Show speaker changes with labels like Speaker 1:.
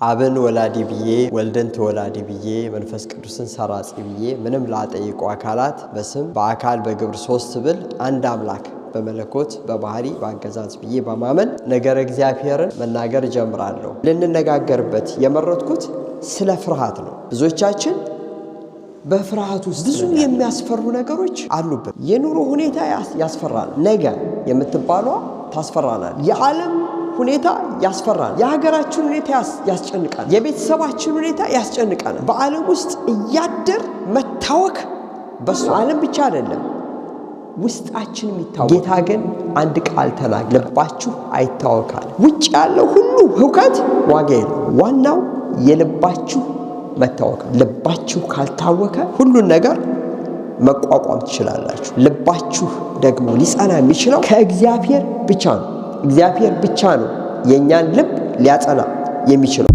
Speaker 1: አብን ወላዲ ብዬ ወልደን ተወላዲ ብዬ መንፈስ ቅዱስን ሰራጺ ብዬ ምንም ላጠይቁ አካላት በስም በአካል በግብር ሶስት ብል አንድ አምላክ በመለኮት በባህሪ በአገዛዝ ብዬ በማመን ነገር እግዚአብሔርን መናገር ጀምራለሁ። ልንነጋገርበት የመረጥኩት ስለ ፍርሃት ነው። ብዙዎቻችን በፍርሃት ውስጥ ብዙ የሚያስፈሩ ነገሮች አሉበት። የኑሮ ሁኔታ ያስፈራል። ነገ የምትባለው ታስፈራናል። የዓለም ሁኔታ ያስፈራል። የሀገራችን ሁኔታ ያስጨንቃል። የቤተሰባችን ሁኔታ ያስጨንቃል። በዓለም ውስጥ እያደር መታወክ በሱ ዓለም ብቻ አይደለም ውስጣችን የሚታወክ። ጌታ ግን አንድ ቃል ተናገረ፣ ልባችሁ አይታወካል። ውጭ ያለው ሁሉ ሁከት ዋጋ የለው። ዋናው የልባችሁ መታወክ። ልባችሁ ካልታወከ ሁሉን ነገር መቋቋም ትችላላችሁ። ልባችሁ ደግሞ ሊጸና የሚችለው ከእግዚአብሔር ብቻ ነው። እግዚአብሔር ብቻ ነው የኛን ልብ ሊያጸና የሚችለው።